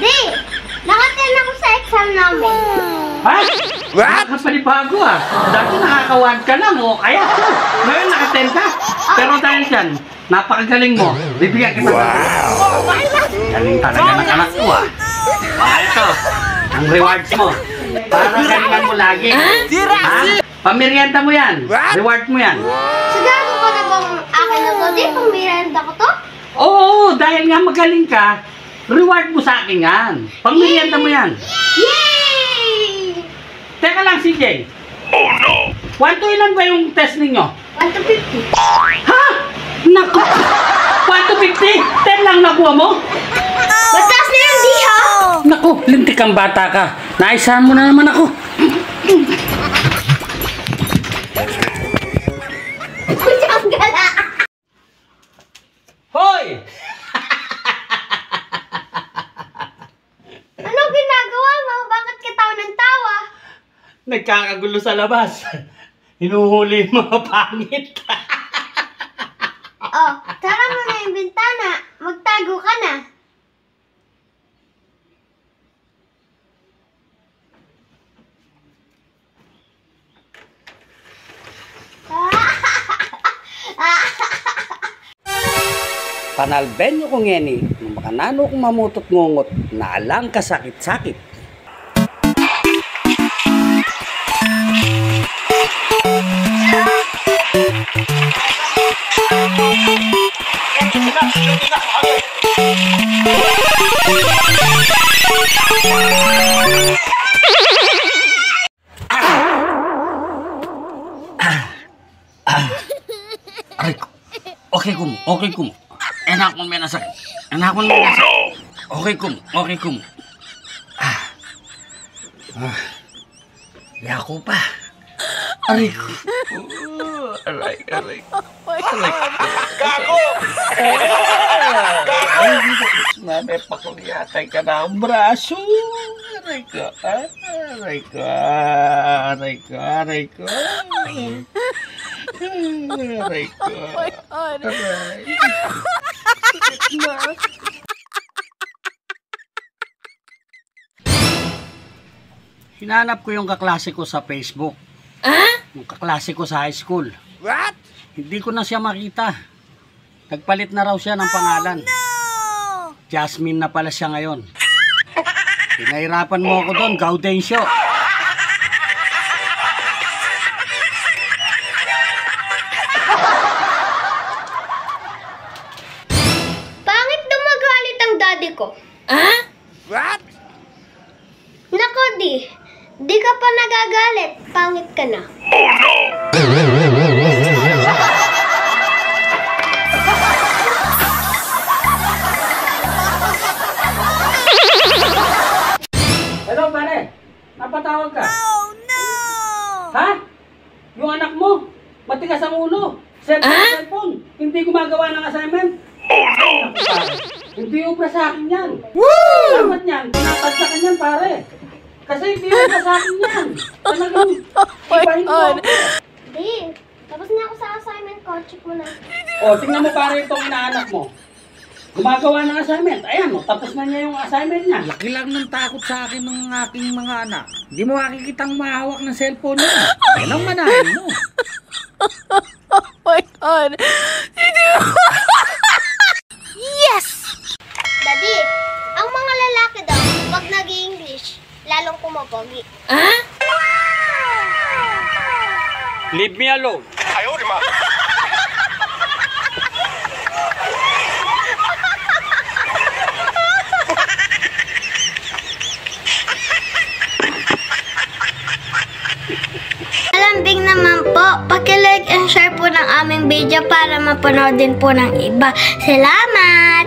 Di, nakaten ako sa exam namin. Ha? What? Nakapanibago ah. Dati nakakawan ka lang o kaya. Ngayon nakaten ka. Pero dahil dyan, napakagaling mo. Bibigyan kita. Wow! Galing talaga ng anak ko ah. Ito, ang rewards mo. Para galingan mo lagi. Ha? Pamirienda mo yan. Reward mo yan. Sigado ko na bang akin na to? Di, pamirienda ko to? Oo, dahil nga magaling ka, reward mo sa akin yan. Pamirienda mo yan. Yay! Teka lang, CJ. Oh no! 1 to ilan ba yung test ninyo? 1 to 50. Ha? Naku! 1 to 50? 10 lang nakuha mo? Mataas na yung di ha? Naku, lintik kang bata ka. Naisahan mo na naman ako. Hoy! Ano ginagawa mo? Bakit ka tawa ng tawa? Nagkakagulo sa labas. Hinuhuli yung mga pangit. Oh, tara mo na yung bintana. Magtago ka na. Panalbenyo kong ngeni, makanano kong mamutot ngungot, na alang kasakit-sakit. Okay kum. Enak mo may nasakit. Okay kum. Yako pa. Aray ko. Aray. Gago! Nanay pa ko niyatay ka na ang braso. Aray ko. Aray ko. Hinanap ko yung kaklase ko sa Facebook. Yung kaklase ko sa high school. What? Hindi ko na siya makita. Nagpalit na raw siya ng pangalan. No! Jasmine na pala siya ngayon. Pinahirapan mo ako doon, Gaudencio. Pangit na magalit ang daddy ko. What? Nako di ka pa nagagalit. Pangit ka na. Oh no! Hello, pare. Napatawag ka? Oh no! Ha? Yung anak mo? Matigas ang ulo. Cellphone. Hindi gumagawa ng assignment. Oh no! Hindi ubra sa akin yan. Woo! Dapat yan. Pinapagsakan yan, pare. Kasi hindi ubra sa akin yan. Talagang ibahin ko. Di, tapos na ako sa assignment ko. Check mo na. O, tingnan mo pare itong inaanak mo. Gumagawa ng assignment. Ayan, tapos na niya yung assignment niya. Laki lang ng takot sa akin ng aking mga anak. Hindi mo makikitang mahawak ng cellphone niya. Yan ang manahin mo. Oh my God. Yes! Daddy, ang mga lalaki daw, pag nag-English, lalong kumapogi. Leave me alone. Ayaw, di ma. Malambing naman po, paki-like and share po ng aming video para mapanood din po ng iba. Salamat!